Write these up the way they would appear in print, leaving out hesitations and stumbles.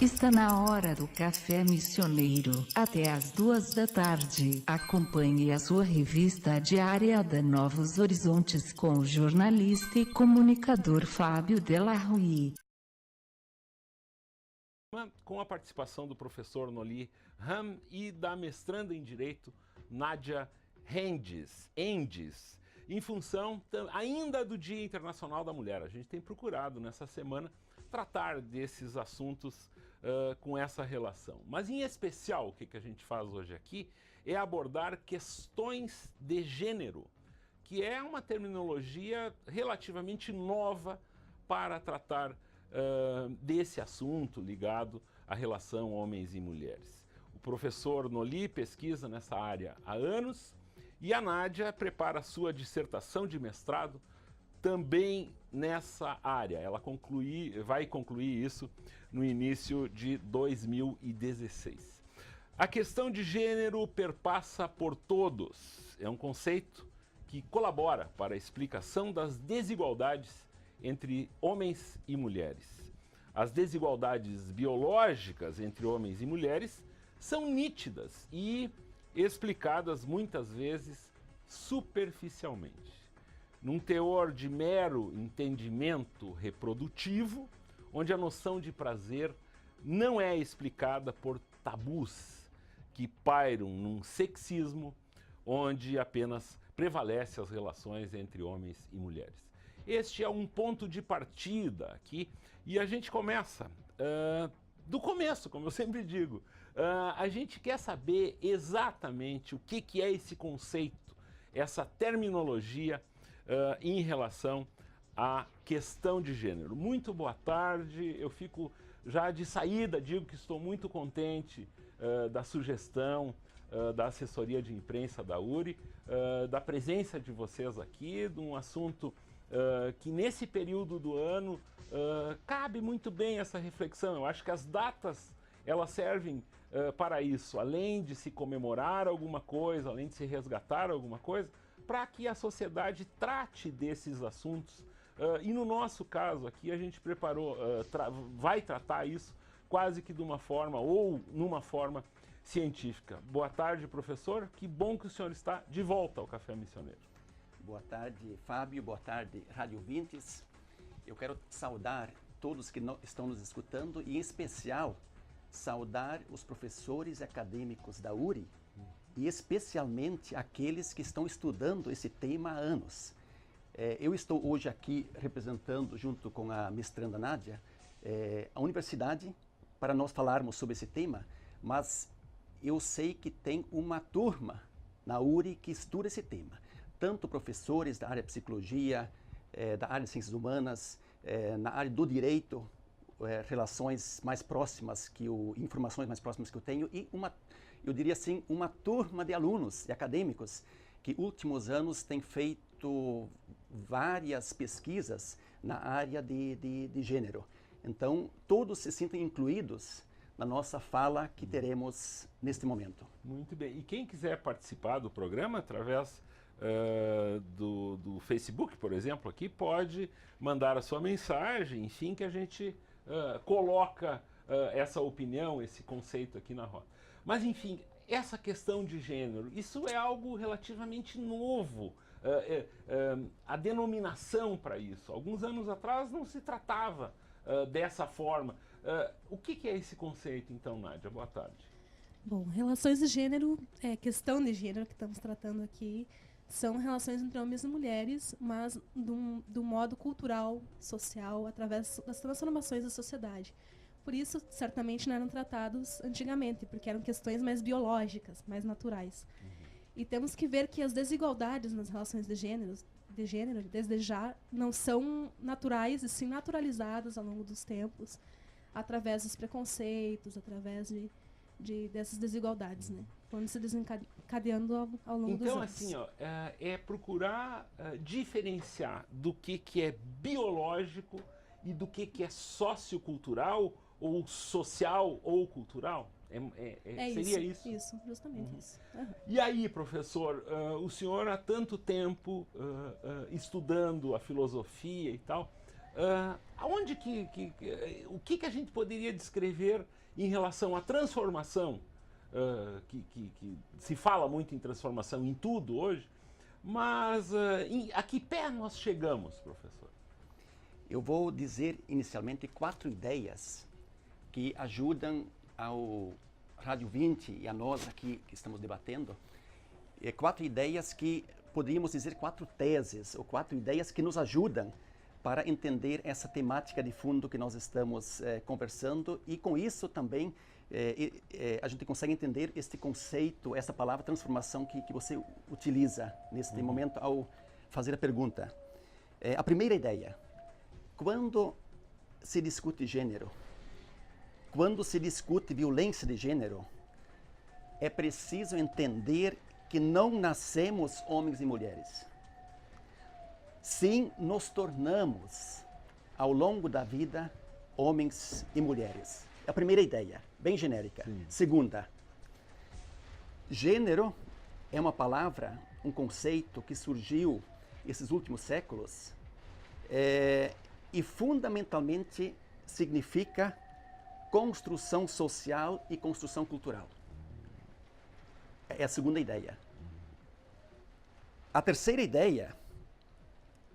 Está na hora do Café Missioneiro, até às 14h. Acompanhe a sua revista diária da Novos Horizontes com o jornalista e comunicador Fábio Della Rui. Com a participação do professor Noli Ram e da mestranda em Direito, Nádia Endes, em função ainda do Dia Internacional da Mulher. A gente tem procurado nessa semana tratar desses assuntos com essa relação. Mas em especial o que a gente faz hoje aqui é abordar questões de gênero, que é uma terminologia relativamente nova para tratar desse assunto ligado à relação homens e mulheres. O professor Noli pesquisa nessa área há anos e a Nádia prepara sua dissertação de mestrado também nessa área. Ela vai concluir isso no início de 2016. A questão de gênero perpassa por todos. É um conceito que colabora para a explicação das desigualdades entre homens e mulheres. As desigualdades biológicas entre homens e mulheres são nítidas e explicadas muitas vezes superficialmente, num teor de mero entendimento reprodutivo, onde a noção de prazer não é explicada por tabus que pairam num sexismo onde apenas prevalece as relações entre homens e mulheres. Este é um ponto de partida aqui e a gente começa do começo, como eu sempre digo. A gente quer saber exatamente o que é esse conceito, essa terminologia em relação à questão de gênero. Muito boa tarde, eu fico já de saída, digo que estou muito contente da sugestão da assessoria de imprensa da URI, da presença de vocês aqui, de um assunto que nesse período do ano cabe muito bem essa reflexão. Eu acho que as datas elas servem para isso, além de se comemorar alguma coisa, além de se resgatar alguma coisa, para que a sociedade trate desses assuntos. E no nosso caso aqui a gente preparou, vai tratar isso quase que de uma forma ou numa forma científica. Boa tarde, professor. Que bom que o senhor está de volta ao Café Missioneiro. Boa tarde, Fábio. Boa tarde, Rádio Ouvintes. Eu quero saudar todos que estão nos escutando e, em especial, saudar os professores e acadêmicos da URI e, especialmente, aqueles que estão estudando esse tema há anos. Eu estou hoje aqui representando, junto com a mestranda Nádia, a universidade para nós falarmos sobre esse tema, mas eu sei que tem uma turma na URI que estuda esse tema. Tanto professores da área de psicologia, da área de ciências humanas, na área do direito, relações mais próximas, informações mais próximas que eu tenho, e eu diria assim, uma turma de alunos e acadêmicos que últimos anos têm feito várias pesquisas na área de gênero. Então, todos se sentem incluídos na nossa fala que teremos neste momento. Muito bem. E quem quiser participar do programa através do Facebook, por exemplo, aqui pode mandar a sua mensagem, enfim, que a gente coloca essa opinião, esse conceito aqui na roda. Mas, enfim, essa questão de gênero, isso é algo relativamente novo, a denominação para isso. Alguns anos atrás não se tratava dessa forma. O que é esse conceito, então, Nádia? Boa tarde. Bom, relações de gênero, questão de gênero que estamos tratando aqui, são relações entre homens e mulheres, mas do modo cultural, social, através das transformações da sociedade. Por isso, certamente não eram tratados antigamente, porque eram questões mais biológicas, mais naturais. E temos que ver que as desigualdades nas relações de gênero, desde já, não são naturais, e sim naturalizadas ao longo dos tempos, através dos preconceitos, através dessas desigualdades, né? Quando se desencadeando ao longo dos anos. Então, assim, é procurar diferenciar do que é biológico e do que é sociocultural, ou social ou cultural? Seria isso? Isso, justamente isso. Uhum. E aí, professor, o senhor há tanto tempo estudando a filosofia e tal, o que a gente poderia descrever em relação à transformação, que se fala muito em transformação em tudo hoje, mas a que pé nós chegamos, professor? Eu vou dizer inicialmente 4 ideias que ajudam ao Rádio 20 e a nós aqui que estamos debatendo. 4 ideias que poderíamos dizer 4 teses, ou 4 ideias que nos ajudam para entender essa temática de fundo que nós estamos conversando, e com isso também a gente consegue entender este conceito, essa palavra transformação que você utiliza neste momento ao fazer a pergunta. A primeira ideia: quando se discute gênero, quando se discute violência de gênero, é preciso entender que não nascemos homens e mulheres. Sim, nos tornamos, ao longo da vida, homens e mulheres. É a primeira ideia, bem genérica. Sim. Segunda, gênero é uma palavra, um conceito que surgiu esses últimos séculos e fundamentalmente significa construção social e construção cultural. É a segunda ideia. A terceira ideia: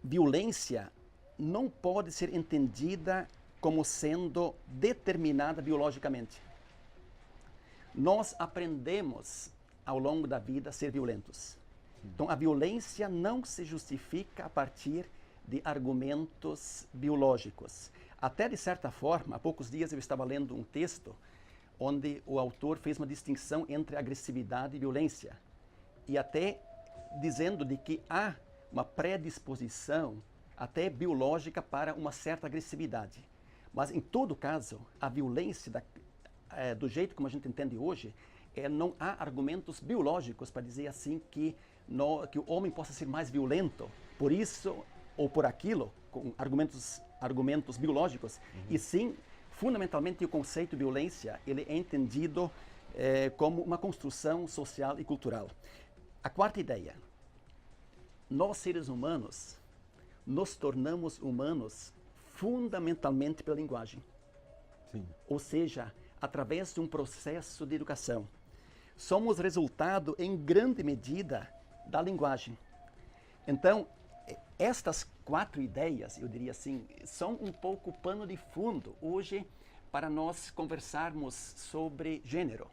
violência não pode ser entendida como sendo determinada biologicamente. Nós aprendemos ao longo da vida a ser violentos. Então, a violência não se justifica a partir de argumentos biológicos. Até, de certa forma, há poucos dias eu estava lendo um texto onde o autor fez uma distinção entre agressividade e violência, e até dizendo de que há uma predisposição até biológica para uma certa agressividade. Mas, em todo caso, a violência, do jeito como a gente entende hoje, não há argumentos biológicos para dizer assim que o homem possa ser mais violento por isso ou por aquilo, com argumentos biológicos. E sim, fundamentalmente, o conceito de violência ele é entendido como uma construção social e cultural. A quarta ideia: nós, seres humanos, nos tornamos humanos fundamentalmente pela linguagem. Sim. Ou seja, através de um processo de educação. Somos resultado, em grande medida, da linguagem. Então, estas 4 ideias, eu diria assim, são um pouco o pano de fundo hoje para nós conversarmos sobre gênero.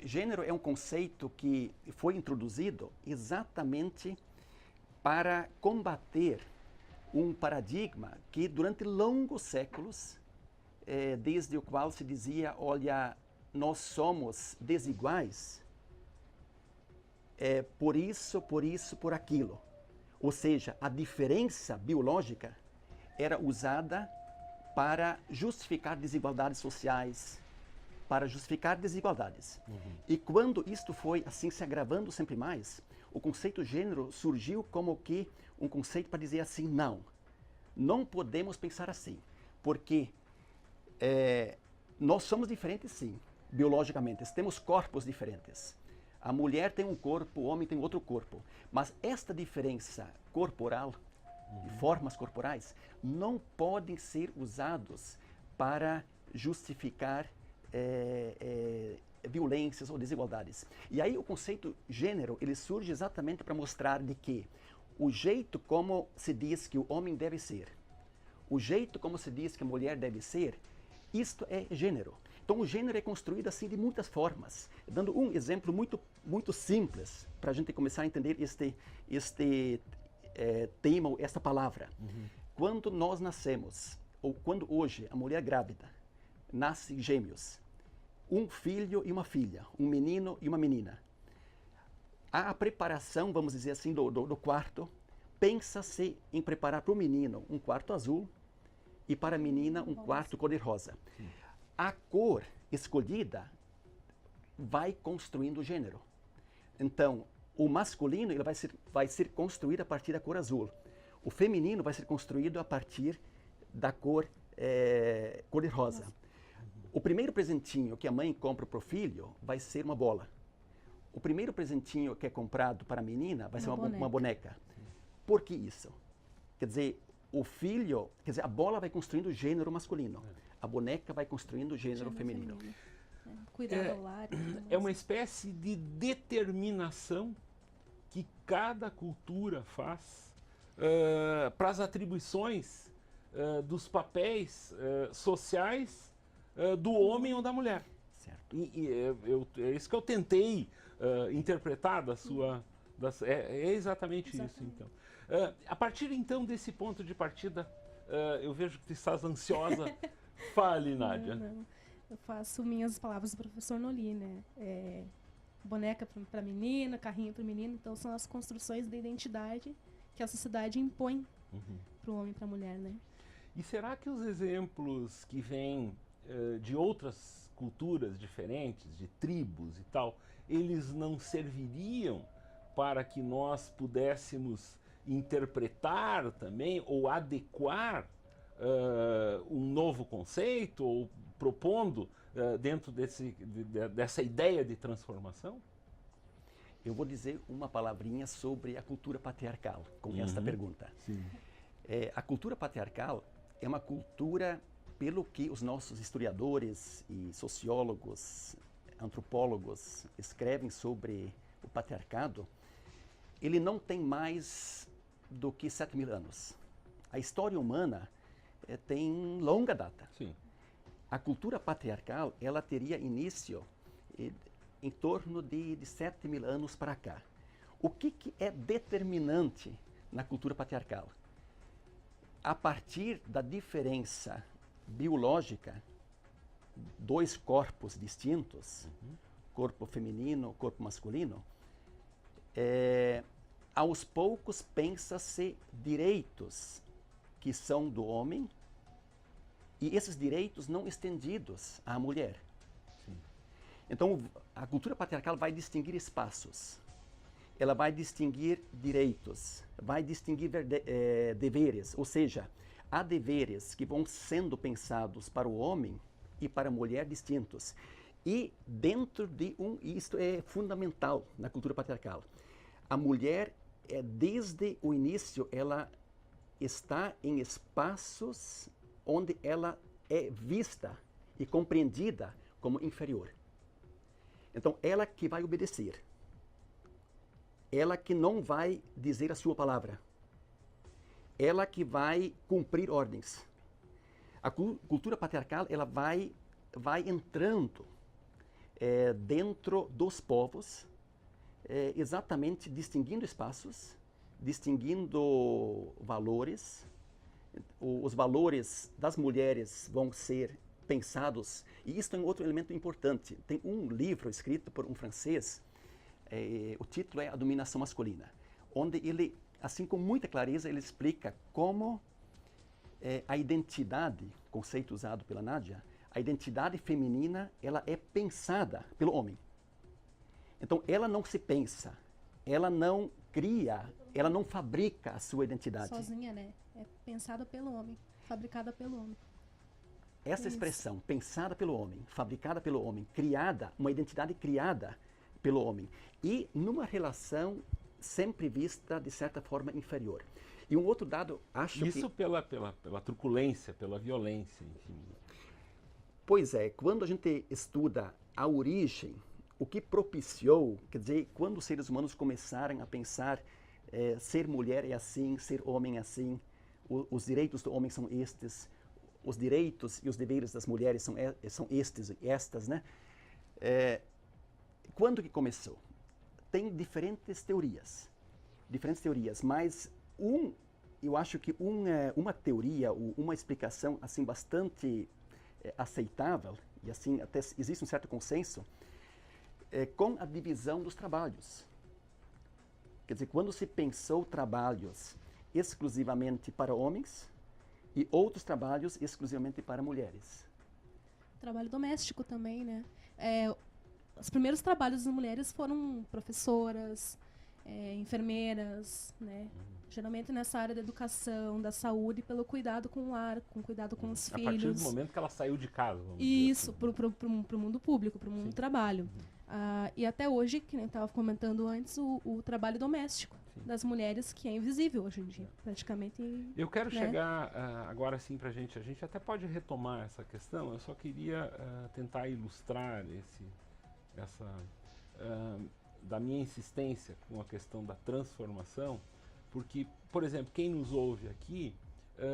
Gênero é um conceito que foi introduzido exatamente para combater um paradigma que durante longos séculos, desde o qual se dizia, olha, nós somos desiguais, por isso, por aquilo. Ou seja, a diferença biológica era usada para justificar desigualdades sociais, para justificar desigualdades. E quando isto foi assim se agravando sempre mais, o conceito gênero surgiu como que um conceito para dizer assim, não podemos pensar assim, porque nós somos diferentes sim, biologicamente, temos corpos diferentes. A mulher tem um corpo, o homem tem outro corpo, mas esta diferença corporal, de formas corporais, não podem ser usados para justificar violências ou desigualdades. E aí o conceito gênero, ele surge exatamente para mostrar de que o jeito como se diz que o homem deve ser, o jeito como se diz que a mulher deve ser, isto é gênero. Então o gênero é construído assim de muitas formas. Dando um exemplo muito simples para a gente começar a entender este tema, esta palavra. Quando nós nascemos, ou quando hoje a mulher grávida nasce gêmeos, um filho e uma filha, um menino e uma menina. A preparação, vamos dizer assim, do quarto, pensa-se em preparar para o menino um quarto azul e para a menina um quarto cor-de-rosa. A cor escolhida vai construindo o gênero. Então, o masculino ele vai ser construído a partir da cor azul. O feminino vai ser construído a partir da cor cor-de-rosa. O primeiro presentinho que a mãe compra para o filho vai ser uma bola. O primeiro presentinho que é comprado para a menina vai ser uma boneca. Por que isso? Quer dizer, o filho, quer dizer, a bola vai construindo o gênero masculino, a boneca vai construindo o gênero feminino. Cuidado ao lar. É uma espécie de determinação que cada cultura faz para as atribuições dos papéis sociais do homem ou da mulher. Certo. É isso que eu tentei interpretar da sua... É exatamente isso, então. A partir, então, desse ponto de partida, eu vejo que tu estás ansiosa. Fale, Nádia. Não. Eu faço minhas palavras do professor Noli, né? Boneca para menina, carrinho para menino. Então, são as construções da identidade que a sociedade impõe para o homem e para a mulher, né? E será que os exemplos que vêm de outras culturas diferentes, de tribos e tal, eles não serviriam para que nós pudéssemos interpretar também ou adequar um novo conceito ou propondo dentro dessa ideia de transformação? Eu vou dizer uma palavrinha sobre a cultura patriarcal com esta pergunta. Sim. A cultura patriarcal é uma cultura, pelo que os nossos historiadores e sociólogos, antropólogos escrevem sobre o patriarcado, ele não tem mais do que 7.000 anos. A história humana tem longa data. Sim. A cultura patriarcal, ela teria início em torno de 7.000 anos para cá. O que é determinante na cultura patriarcal? A partir da diferença biológica, dois corpos distintos, corpo feminino, corpo masculino, aos poucos pensa-se direitos que são do homem e esses direitos não estendidos à mulher. Sim. Então, a cultura patriarcal vai distinguir espaços, ela vai distinguir direitos, vai distinguir deveres, ou seja, há deveres que vão sendo pensados para o homem e para a mulher distintos. E dentro de isto é fundamental na cultura patriarcal, a mulher, desde o início, ela está em espaços onde ela é vista e compreendida como inferior. Então, ela que vai obedecer. Ela que não vai dizer a sua palavra. Ela que vai cumprir ordens. A cultura patriarcal, ela vai entrando dentro dos povos, exatamente distinguindo espaços, distinguindo valores. Os valores das mulheres vão ser pensados, e isso é um outro elemento importante. Tem um livro escrito por um francês, o título é A Dominação Masculina, onde ele, assim com muita clareza, ele explica como a identidade, conceito usado pela Nádia, a identidade feminina, ela é pensada pelo homem. Então, ela não se pensa, ela não cria, ela não fabrica a sua identidade. Sozinha, né? É pensada pelo homem, fabricada pelo homem. Essa expressão, pensada pelo homem, fabricada pelo homem, criada, uma identidade criada pelo homem, e numa relação sempre vista de certa forma inferior. E um outro dado, acho isso que... pela truculência, pela violência, enfim. Pois é, quando a gente estuda a origem, o que propiciou, quer dizer, quando os seres humanos começaram a pensar ser mulher é assim, ser homem é assim, os direitos do homem são estes, os direitos e os deveres das mulheres são estes e estas, né? Quando que começou? Tem diferentes teorias, mas eu acho que uma teoria, uma explicação assim bastante aceitável, e assim até existe um certo consenso, com a divisão dos trabalhos. Quer dizer, quando se pensou trabalhos exclusivamente para homens e outros trabalhos exclusivamente para mulheres. Trabalho doméstico também, né? Os primeiros trabalhos das mulheres foram professoras, enfermeiras, né? Geralmente nessa área da educação, da saúde, pelo cuidado com o lar, com cuidado com os filhos. A partir do momento que ela saiu de casa. Isso, para o mundo público, para o mundo do trabalho. E até hoje, que nem estava comentando antes, o trabalho doméstico. das mulheres que é invisível hoje em dia, praticamente. Eu quero né? chegar agora sim para a gente até pode retomar essa questão, eu só queria tentar ilustrar da minha insistência com a questão da transformação, porque, por exemplo, quem nos ouve aqui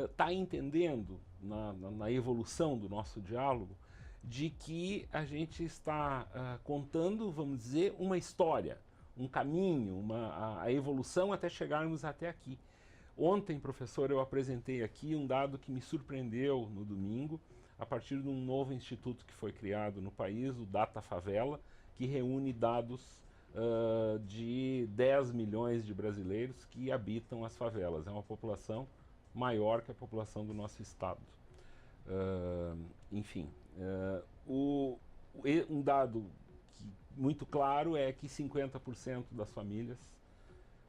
está entendendo na evolução do nosso diálogo de que a gente está contando, vamos dizer, uma história, um caminho, a evolução até chegarmos até aqui. Ontem, professor, eu apresentei aqui um dado que me surpreendeu no domingo, a partir de um novo instituto que foi criado no país, o Data Favela, que reúne dados de 10 milhões de brasileiros que habitam as favelas. É uma população maior que a população do nosso estado. Enfim, um dado muito claro é que 50% das famílias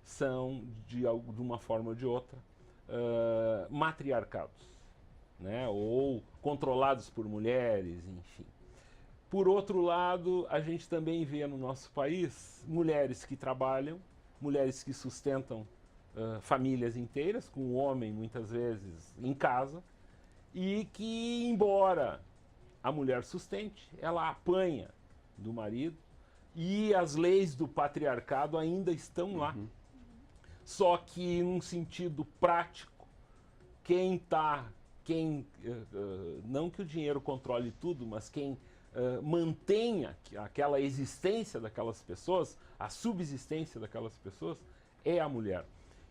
são, de uma forma ou de outra, matriarcados, né? Ou controlados por mulheres, enfim. Por outro lado, a gente também vê no nosso país mulheres que trabalham, mulheres que sustentam famílias inteiras, com o homem muitas vezes em casa, e que, embora a mulher sustente, ela apanha do marido, e as leis do patriarcado ainda estão lá. Só que, num sentido prático, não que o dinheiro controle tudo, mas quem mantenha aquela existência daquelas pessoas, a subsistência daquelas pessoas, é a mulher.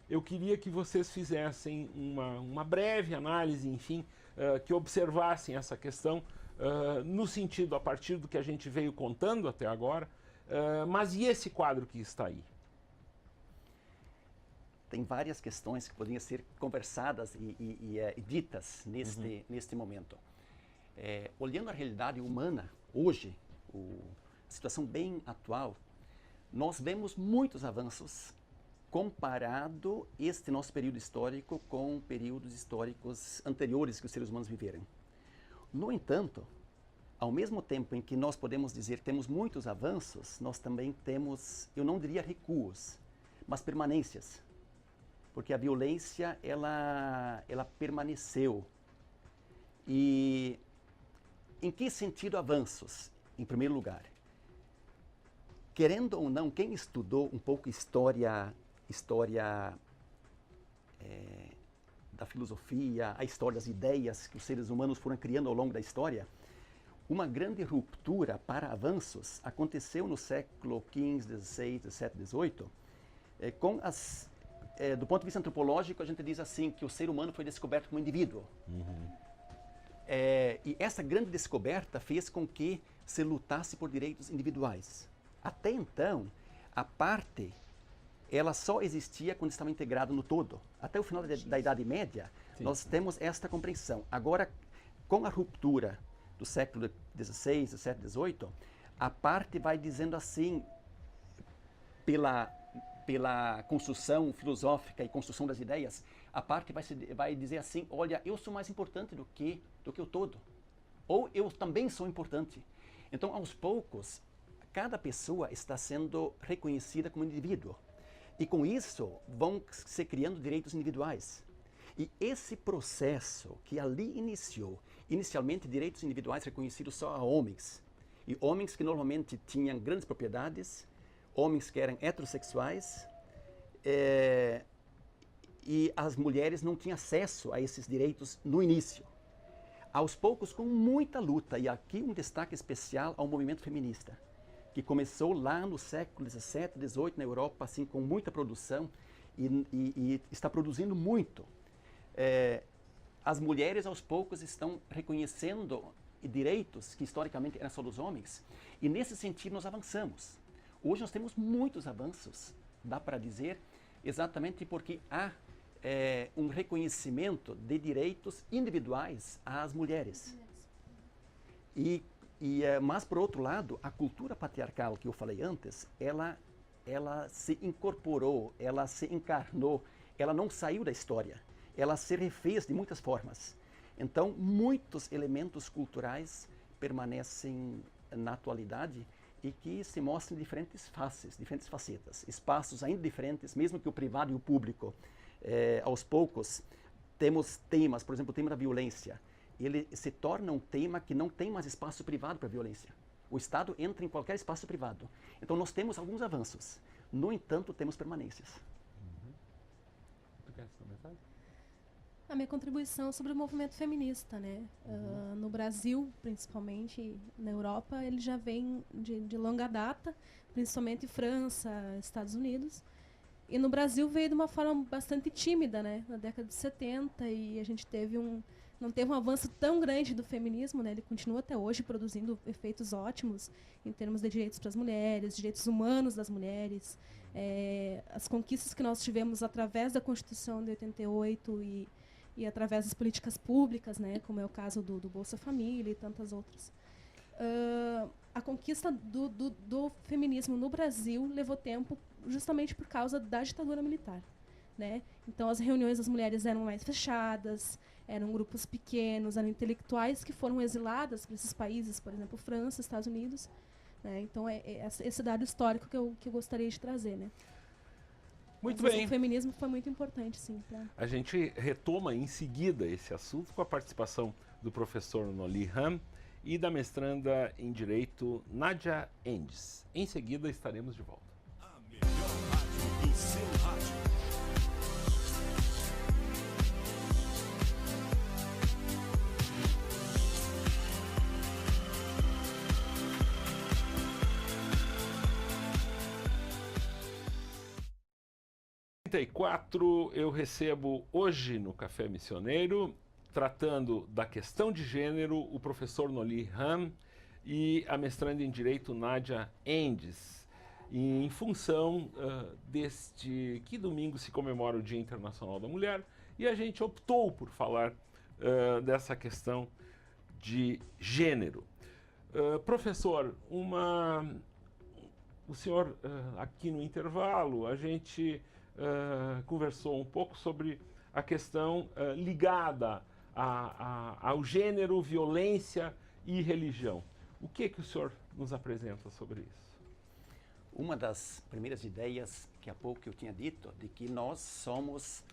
Eu queria que vocês fizessem uma breve análise, enfim, que observassem essa questão no sentido, a partir do que a gente veio contando até agora, mas e esse quadro que está aí? Tem várias questões que poderiam ser conversadas e ditas neste momento. Olhando a realidade humana, hoje, a situação bem atual, nós vemos muitos avanços comparado este nosso período histórico com períodos históricos anteriores que os seres humanos viveram. No entanto, ao mesmo tempo em que nós podemos dizer que temos muitos avanços, nós também temos, eu não diria recuos, mas permanências. Porque a violência, ela permaneceu. E em que sentido avanços? Em primeiro lugar, querendo ou não, quem estudou um pouco história da filosofia, a história das ideias que os seres humanos foram criando ao longo da história, uma grande ruptura para avanços aconteceu no século XV, XVI, XVII, XVIII, do ponto de vista antropológico, a gente diz assim, que o ser humano foi descoberto como indivíduo. E essa grande descoberta fez com que se lutasse por direitos individuais. Até então, a parte, ela só existia quando estava integrada no todo. Até o final da Idade Média, nós temos esta compreensão. Agora, com a ruptura do século XVI, XVII, XVIII, a parte vai dizendo assim, pela construção filosófica e construção das ideias, a parte vai dizer assim, olha, eu sou mais importante do que o todo. Ou eu também sou importante. Então, aos poucos, cada pessoa está sendo reconhecida como indivíduo. E com isso, vão se criando direitos individuais. E esse processo que ali iniciou, inicialmente direitos individuais reconhecidos só a homens, e homens que normalmente tinham grandes propriedades, homens que eram heterossexuais, e as mulheres não tinham acesso a esses direitos no início. Aos poucos, com muita luta, e aqui um destaque especial ao movimento feminista, que começou lá no século XVII, XVIII na Europa, assim, com muita produção, e está produzindo muito. As mulheres, aos poucos, estão reconhecendo direitos que historicamente eram só dos homens, e nesse sentido nós avançamos. Hoje nós temos muitos avanços, dá para dizer, exatamente porque há um reconhecimento de direitos individuais às mulheres. Mas, por outro lado, a cultura patriarcal que eu falei antes, ela se incorporou, ela se encarnou, ela não saiu da história, ela se refez de muitas formas. Então, muitos elementos culturais permanecem na atualidade e que se mostram em diferentes faces, diferentes facetas, espaços ainda diferentes, mesmo que o privado e o público, aos poucos, temos temas, por exemplo, o tema da violência, ele se torna um tema que não tem mais espaço privado para violência. O Estado entra em qualquer espaço privado. Então, nós temos alguns avanços. No entanto, temos permanências. Tu quer comentar? A minha contribuição sobre o movimento feminista, né? No Brasil, principalmente, na Europa, ele já vem de longa data, principalmente França, Estados Unidos. E no Brasil veio de uma forma bastante tímida, né? Na década de 70, e a gente não teve um avanço tão grande do feminismo, né? Ele continua até hoje produzindo efeitos ótimos em termos de direitos para as mulheres, direitos humanos das mulheres, as conquistas que nós tivemos através da Constituição de 88 e através das políticas públicas, né? Como é o caso do Bolsa Família e tantas outras. A conquista do feminismo no Brasil levou tempo justamente por causa da ditadura militar, né? Então, as reuniões das mulheres eram mais fechadas, eram grupos pequenos, eram intelectuais que foram exiladas para esses países, por exemplo, França, Estados Unidos. Né? Então, esse dado histórico que eu gostaria de trazer. Né? Muito Mas bem. O feminismo foi muito importante, sim. A gente retoma em seguida esse assunto com a participação do professor Noli Ham e da mestranda em Direito Nádia Endes. Em seguida, estaremos de volta. A melhor rádio do seu rádio. Eu recebo hoje no Café Missioneiro, tratando da questão de gênero, o professor Noli Ham e a mestranda em Direito Nádia Endes, em função que domingo se comemora o Dia Internacional da Mulher, e a gente optou por falar dessa questão de gênero. Professor, o senhor aqui no intervalo, a gente conversou um pouco sobre a questão ligada ao gênero, violência e religião. O que o senhor nos apresenta sobre isso? Uma das primeiras ideias que há pouco eu tinha dito, de que nós somos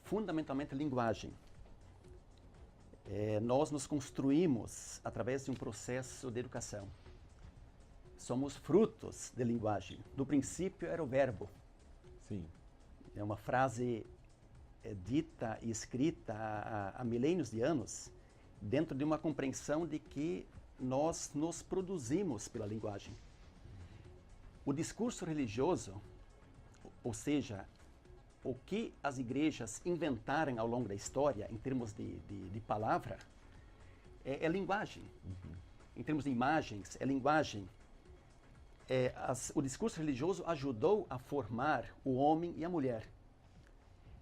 fundamentalmente linguagem. Nós nos construímos através de um processo de educação. Somos frutos de linguagem. No princípio era o verbo. Sim. É uma frase dita e escrita há milênios de anos, dentro de uma compreensão de que nós nos produzimos pela linguagem. O discurso religioso, ou seja, o que as igrejas inventaram ao longo da história, em termos de palavra, é linguagem. Em termos de imagens, é linguagem. O discurso religioso ajudou a formar o homem e a mulher.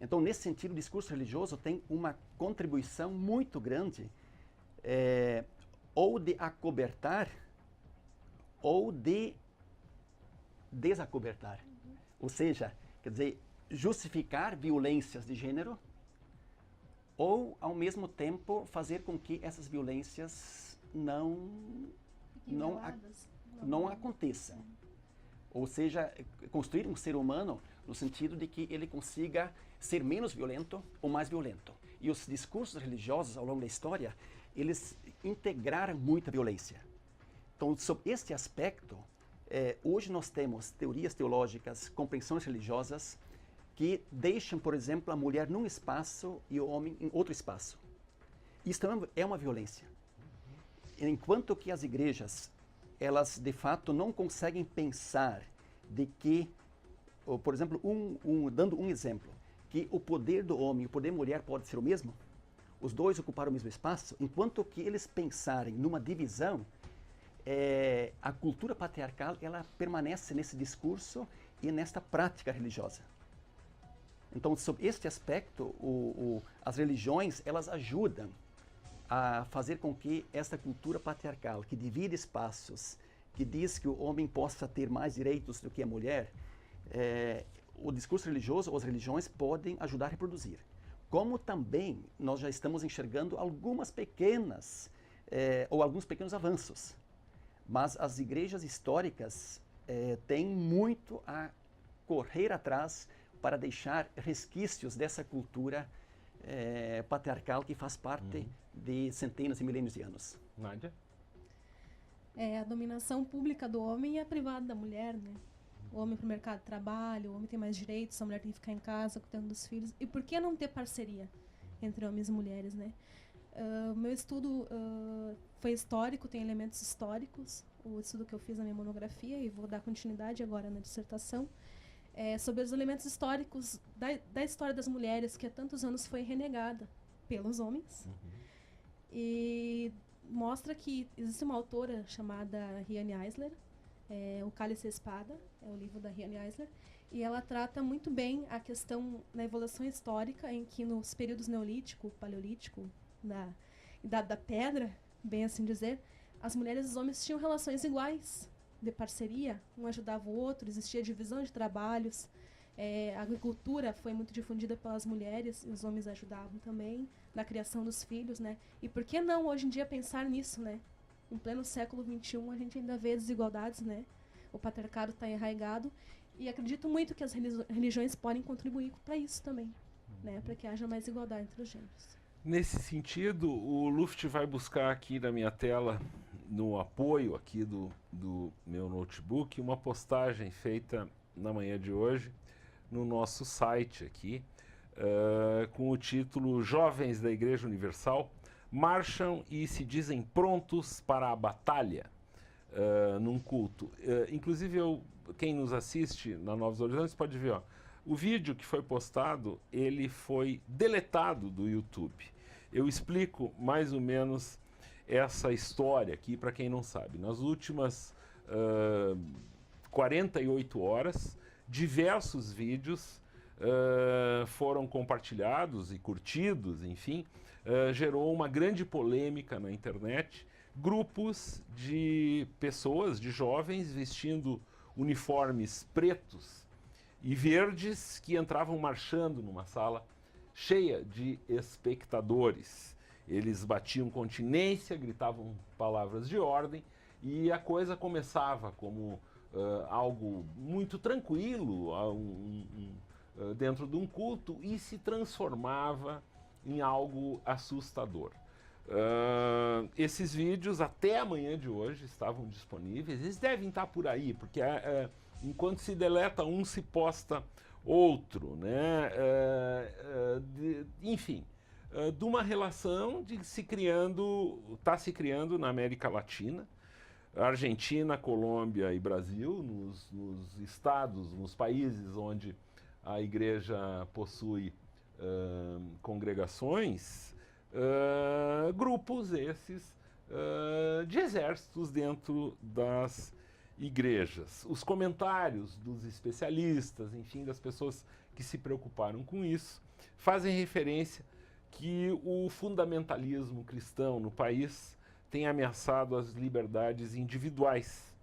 Então, nesse sentido, o discurso religioso tem uma contribuição muito grande, ou de acobertar, ou de desacobertar. Ou seja, quer dizer, justificar violências de gênero, ou, ao mesmo tempo, fazer com que essas violências não aconteçam. Ou seja, construir um ser humano no sentido de que ele consiga ser menos violento ou mais violento. E os discursos religiosos ao longo da história, eles integraram muita violência. Então, sob este aspecto, hoje nós temos teorias teológicas, compreensões religiosas, que deixam, por exemplo, a mulher num espaço e o homem em outro espaço. Isso também é uma violência. Enquanto que as igrejas, elas de fato não conseguem pensar de que, por exemplo, dando um exemplo, que o poder do homem e o poder da mulher pode ser o mesmo, os dois ocuparam o mesmo espaço, enquanto que eles pensarem numa divisão, a cultura patriarcal ela permanece nesse discurso e nesta prática religiosa. Então, sob este aspecto, as religiões elas ajudam a fazer com que esta cultura patriarcal, que divide espaços, que diz que o homem possa ter mais direitos do que a mulher, o discurso religioso ou as religiões podem ajudar a reproduzir. Como também nós já estamos enxergando alguns pequenos avanços. Mas as igrejas históricas têm muito a correr atrás para deixar resquícios dessa cultura patriarcal que faz parte de centenas e milênios de anos. Nádia? A dominação pública do homem e a privada da mulher, né? O homem para o mercado de trabalho, o homem tem mais direitos, a mulher tem que ficar em casa cuidando dos filhos. E por que não ter parceria entre homens e mulheres, né? O meu estudo foi histórico, tem elementos históricos, o estudo que eu fiz na minha monografia, e vou dar continuidade agora na dissertação, sobre os elementos históricos da história das mulheres, que há tantos anos foi renegada pelos homens. E mostra que existe uma autora chamada Riane Eisler, O Cálice e a Espada, é o livro da Riane Eisler, e ela trata muito bem a questão da evolução histórica, em que nos períodos neolítico, paleolítico, da pedra, bem assim dizer, as mulheres e os homens tinham relações iguais, de parceria, um ajudava o outro, existia divisão de trabalhos, a agricultura foi muito difundida pelas mulheres, e os homens ajudavam também na criação dos filhos, né? E por que não hoje em dia pensar nisso, né? Em pleno século XXI a gente ainda vê desigualdades, né? O patriarcado está enraizado, e acredito muito que as religiões podem contribuir para isso também, né? Para que haja mais igualdade entre os gêneros. Nesse sentido, o Luft vai buscar aqui na minha tela, no apoio aqui do meu notebook, uma postagem feita na manhã de hoje no nosso site aqui, com o título "Jovens da Igreja Universal marcham e se dizem prontos para a batalha num culto". Inclusive, quem nos assiste na Novos Horizontes pode ver, ó, o vídeo que foi postado, ele foi deletado do YouTube. Eu explico mais ou menos essa história aqui para quem não sabe. Nas últimas 48 horas, diversos vídeos foram compartilhados e curtidos, enfim, gerou uma grande polêmica na internet. Grupos de pessoas, de jovens, vestindo uniformes pretos e verdes, que entravam marchando numa sala cheia de espectadores. Eles batiam continência, gritavam palavras de ordem, e a coisa começava como algo muito tranquilo, dentro de um culto, e se transformava em algo assustador. Esses vídeos, até amanhã de hoje, estavam disponíveis. Eles devem estar por aí, porque enquanto se deleta um, se posta outro, né? Enfim, de uma relação de está se criando na América Latina, Argentina, Colômbia e Brasil, nos estados, nos países onde a igreja possui congregações, grupos esses de exércitos dentro das igrejas. Os comentários dos especialistas, enfim, das pessoas que se preocuparam com isso, fazem referência que o fundamentalismo cristão no país tem ameaçado as liberdades individuais.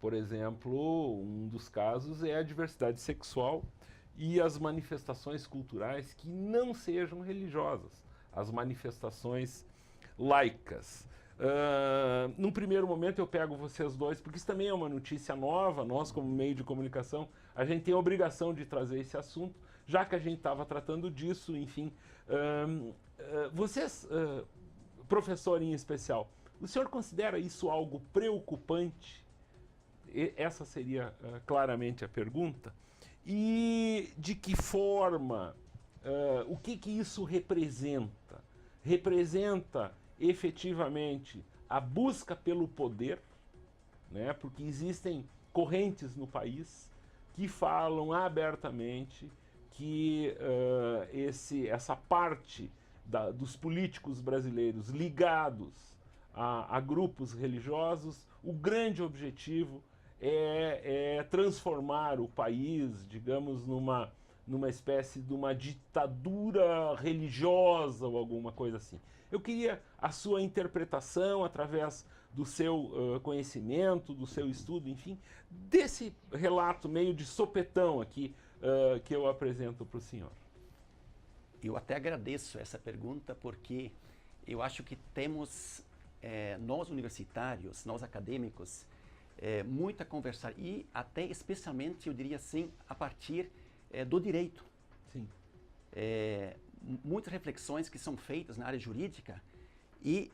Por exemplo, um dos casos é a diversidade sexual e as manifestações culturais que não sejam religiosas, as manifestações laicas. Num primeiro momento eu pego vocês dois, porque isso também é uma notícia nova. Nós, como meio de comunicação, a gente tem a obrigação de trazer esse assunto, já que a gente estava tratando disso, enfim. Vocês, professor em especial, o senhor considera isso algo preocupante? Essa seria claramente a pergunta. E de que forma, o que isso representa? Representa efetivamente a busca pelo poder, né? Porque existem correntes no país que falam abertamente que essa parte dos políticos brasileiros ligados a grupos religiosos, o grande objetivo é transformar o país, digamos, numa espécie de uma ditadura religiosa ou alguma coisa assim. Eu queria a sua interpretação, através do seu conhecimento, do seu estudo, enfim, desse relato meio de sopetão aqui que eu apresento para o senhor. Eu até agradeço essa pergunta, porque eu acho que temos nós universitários, nós acadêmicos, muito a conversar e até especialmente, eu diria assim, a partir do direito. Sim. Muitas reflexões que são feitas na área jurídica e,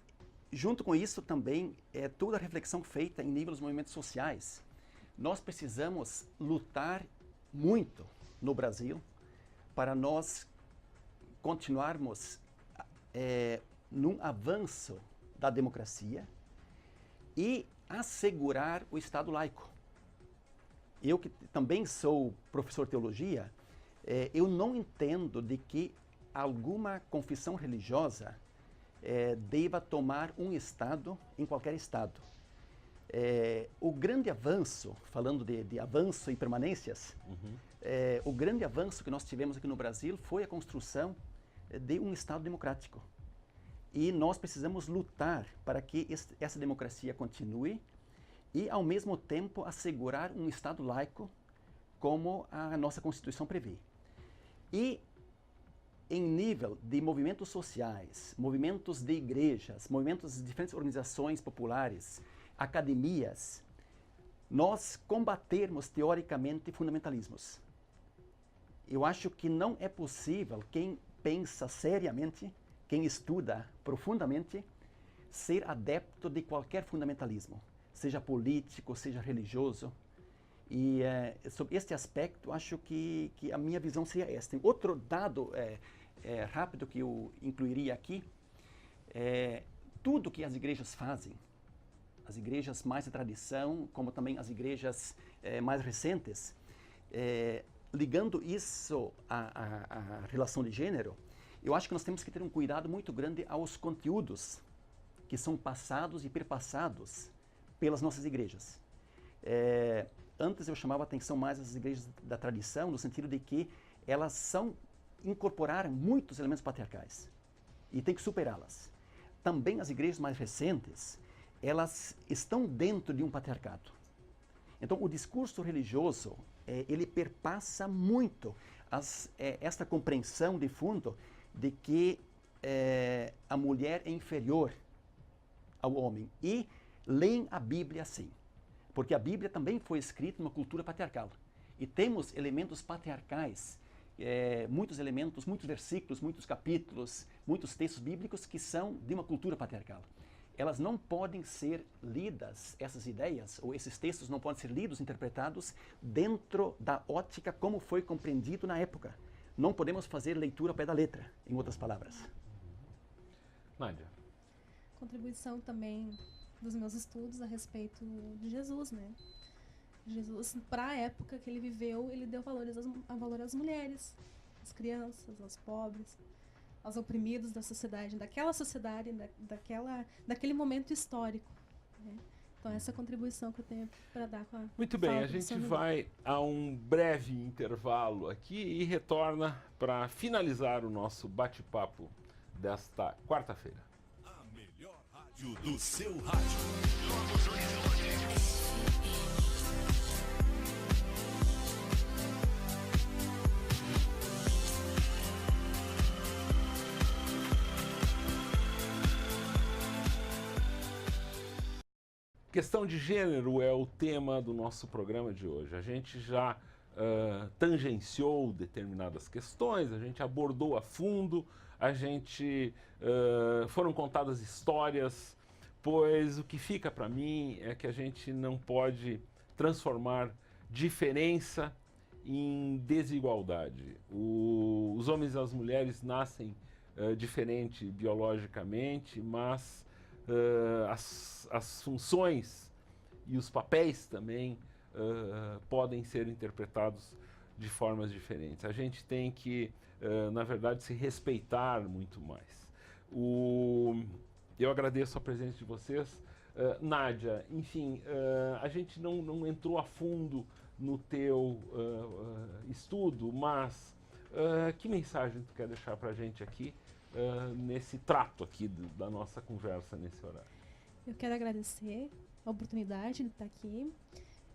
junto com isso, também toda a reflexão feita em nível dos movimentos sociais. Nós precisamos lutar muito no Brasil para nós continuarmos num avanço da democracia e assegurar o Estado laico. Eu que também sou professor de teologia, eu não entendo de que alguma confissão religiosa deva tomar um Estado em qualquer Estado. O grande avanço, falando de avanço e permanências, o grande avanço que nós tivemos aqui no Brasil foi a construção de um Estado democrático. E nós precisamos lutar para que essa democracia continue e, ao mesmo tempo, assegurar um Estado laico, como a nossa Constituição prevê. E, em nível de movimentos sociais, movimentos de igrejas, movimentos de diferentes organizações populares, academias, nós combatermos teoricamente fundamentalismos. Eu acho que não é possível quem pensa seriamente, quem estuda profundamente, ser adepto de qualquer fundamentalismo, seja político, seja religioso. E sobre este aspecto, acho que a minha visão seria esta. Tem outro dado rápido que eu incluiria aqui, tudo que as igrejas fazem, as igrejas mais de tradição, como também as igrejas mais recentes, ligando isso à relação de gênero, eu acho que nós temos que ter um cuidado muito grande aos conteúdos que são passados e perpassados pelas nossas igrejas. Antes eu chamava a atenção mais às igrejas da tradição, no sentido de que elas incorporaram muitos elementos patriarcais e tem que superá-las. Também as igrejas mais recentes, elas estão dentro de um patriarcado. Então, o discurso religioso, ele perpassa muito esta compreensão de fundo de que a mulher é inferior ao homem. E leem a Bíblia assim. Porque a Bíblia também foi escrita numa cultura patriarcal. E temos elementos patriarcais, muitos elementos, muitos versículos, muitos capítulos, muitos textos bíblicos que são de uma cultura patriarcal. Elas não podem ser lidas, essas ideias, ou esses textos não podem ser lidos, interpretados dentro da ótica como foi compreendido na época. Não podemos fazer leitura ao pé da letra, em outras palavras. Nádia. Contribuição também dos meus estudos a respeito de Jesus, né? Jesus, para a época que ele viveu, ele deu valor às mulheres, às crianças, aos pobres, aos oprimidos da sociedade, daquele momento histórico, né? Então, essa contribuição que eu tenho para dar com a Muito bem, a gente vai a um breve intervalo aqui e retorna para finalizar o nosso bate-papo desta quarta-feira. A melhor rádio do seu rádio. Questão de gênero é o tema do nosso programa de hoje. A gente já tangenciou determinadas questões, a gente abordou a fundo, foram contadas histórias, pois o que fica para mim é que a gente não pode transformar diferença em desigualdade. Os homens e as mulheres nascem diferente biologicamente, mas as funções e os papéis também podem ser interpretados de formas diferentes. A gente tem que, na verdade, se respeitar muito mais. Eu agradeço a presença de vocês. Nádia, enfim, a gente não entrou a fundo no teu estudo, mas que mensagem tu quer deixar para a gente aqui? Nesse trato aqui da nossa conversa nesse horário. Eu quero agradecer a oportunidade de estar aqui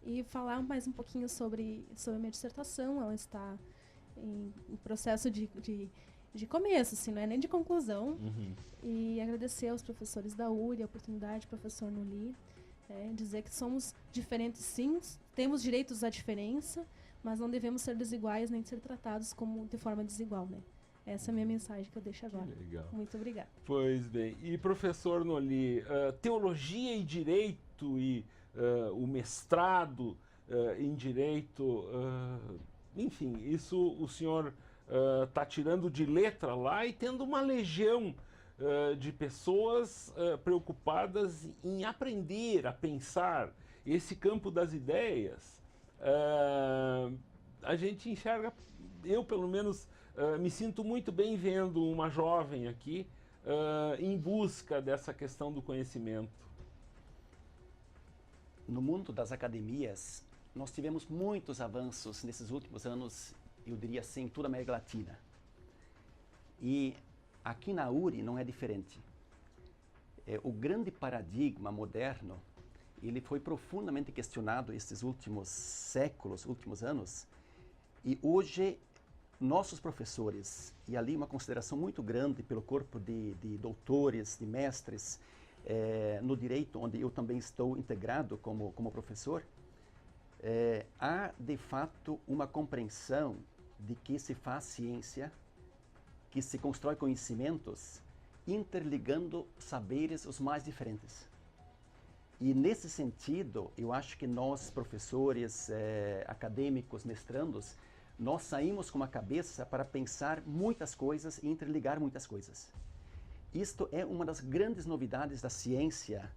e falar mais um pouquinho sobre a minha dissertação. Ela está em processo de começo, assim, não é nem de conclusão. Uhum. E agradecer aos professores da URI, a oportunidade, professor Noli, dizer que somos diferentes, sim, temos direitos à diferença, mas não devemos ser desiguais nem ser tratados como de forma desigual, né? Essa é a minha mensagem que eu deixo agora. Legal. Muito obrigada. Pois bem. E professor Noli, teologia e direito e o mestrado em direito, enfim, isso o senhor está tirando de letra lá e tendo uma legião de pessoas preocupadas em aprender a pensar. Esse campo das ideias, a gente enxerga, eu pelo menos me sinto muito bem vendo uma jovem aqui em busca dessa questão do conhecimento. No mundo das academias, nós tivemos muitos avanços nesses últimos anos, eu diria assim, em toda a América Latina. E aqui na URI não é diferente. O grande paradigma moderno, ele foi profundamente questionado esses últimos séculos, últimos anos, e hoje nossos professores, e ali uma consideração muito grande pelo corpo de doutores, de mestres, no direito, onde eu também estou integrado como professor, há de fato uma compreensão de que se faz ciência, que se constrói conhecimentos, interligando saberes os mais diferentes. E nesse sentido, eu acho que nós, professores, acadêmicos, mestrandos, nós saímos com uma cabeça para pensar muitas coisas e interligar muitas coisas. Isto é uma das grandes novidades da ciência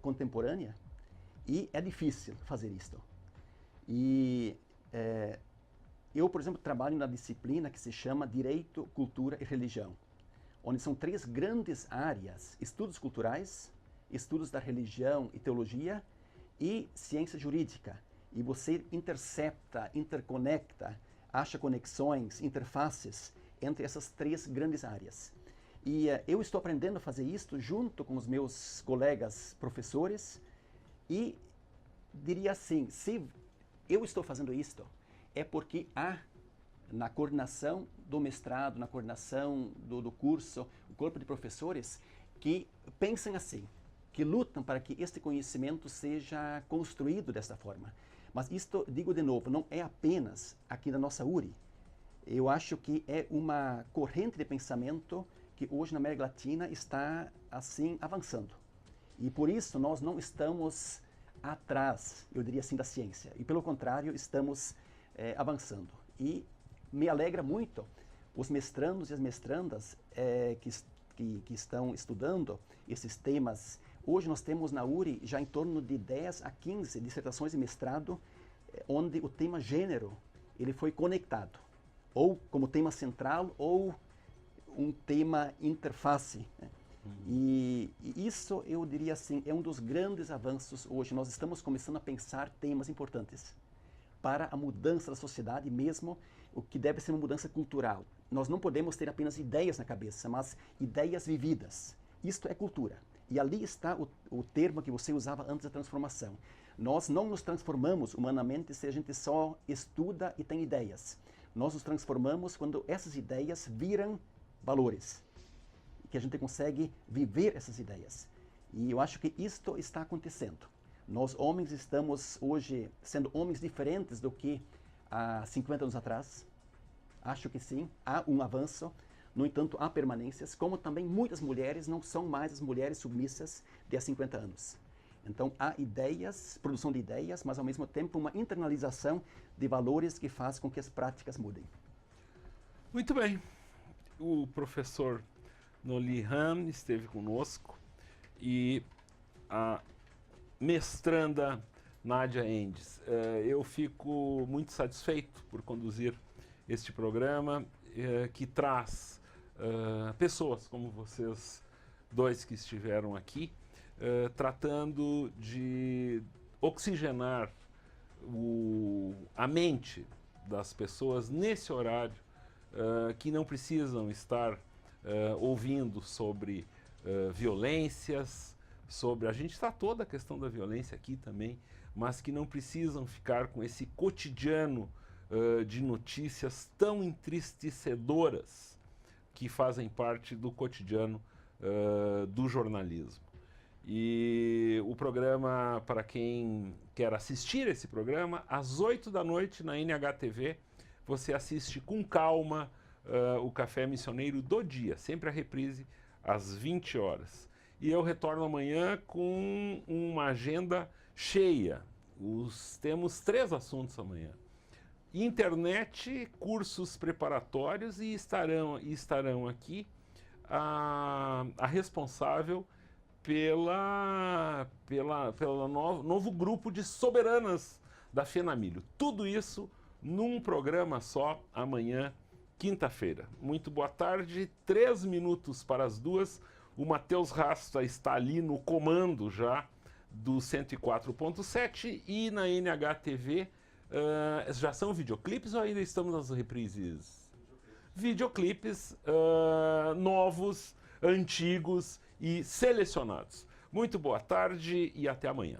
contemporânea e é difícil fazer isto. E eu, por exemplo, trabalho na disciplina que se chama Direito, Cultura e Religião, onde são 3 grandes áreas: estudos culturais, estudos da religião e teologia e ciência jurídica. E você intercepta, interconecta, acha conexões, interfaces entre essas 3 grandes áreas. E eu estou aprendendo a fazer isso junto com os meus colegas professores e diria assim, se eu estou fazendo isto, é porque há na coordenação do mestrado, na coordenação do curso, o corpo de professores que pensam assim, que lutam para que este conhecimento seja construído dessa forma. Mas isto, digo de novo, não é apenas aqui na nossa URI. Eu acho que é uma corrente de pensamento que hoje na América Latina está assim avançando. E por isso nós não estamos atrás, eu diria assim, da ciência. E pelo contrário, estamos avançando. E me alegra muito os mestrandos e as mestrandas que estão estudando esses temas. Hoje nós temos na URI já em torno de 10 a 15 dissertações de mestrado, onde o tema gênero ele foi conectado, ou como tema central, ou um tema interface. Né? E isso, eu diria assim, é um dos grandes avanços hoje. Nós estamos começando a pensar temas importantes para a mudança da sociedade, mesmo o que deve ser uma mudança cultural. Nós não podemos ter apenas ideias na cabeça, mas ideias vividas. Isto é cultura. E ali está o termo que você usava antes da transformação. Nós não nos transformamos humanamente se a gente só estuda e tem ideias. Nós nos transformamos quando essas ideias viram valores, que a gente consegue viver essas ideias. E eu acho que isto está acontecendo. Nós, homens, estamos hoje sendo homens diferentes do que há 50 anos atrás. Acho que sim, há um avanço. No entanto, há permanências, como também muitas mulheres não são mais as mulheres submissas de há 50 anos. Então, há ideias, produção de ideias, mas ao mesmo tempo uma internalização de valores que faz com que as práticas mudem. Muito bem. O professor Noli Ham esteve conosco e a mestranda Nádia Endes. Eu fico muito satisfeito por conduzir este programa que traz pessoas como vocês dois que estiveram aqui, tratando de oxigenar a mente das pessoas nesse horário, que não precisam estar ouvindo sobre violências, a gente tratou da questão da violência aqui também, mas que não precisam ficar com esse cotidiano de notícias tão entristecedoras que fazem parte do cotidiano do jornalismo. E o programa, para quem quer assistir esse programa, às 8 da noite na NHTV, você assiste com calma o Café Missioneiro do dia, sempre a reprise às 20 horas. E eu retorno amanhã com uma agenda cheia. Temos 3 assuntos amanhã. Internet, cursos preparatórios e estarão aqui a responsável pelo novo grupo de soberanas da FENAMILHO. Tudo isso num programa só, amanhã, quinta-feira. Muito boa tarde, 3 minutos para as 2. O Matheus Rasta está ali no comando já do 104.7 e na NHTV já são videoclipes ou ainda estamos nas reprises? Videoclipes novos, antigos e selecionados. Muito boa tarde e até amanhã.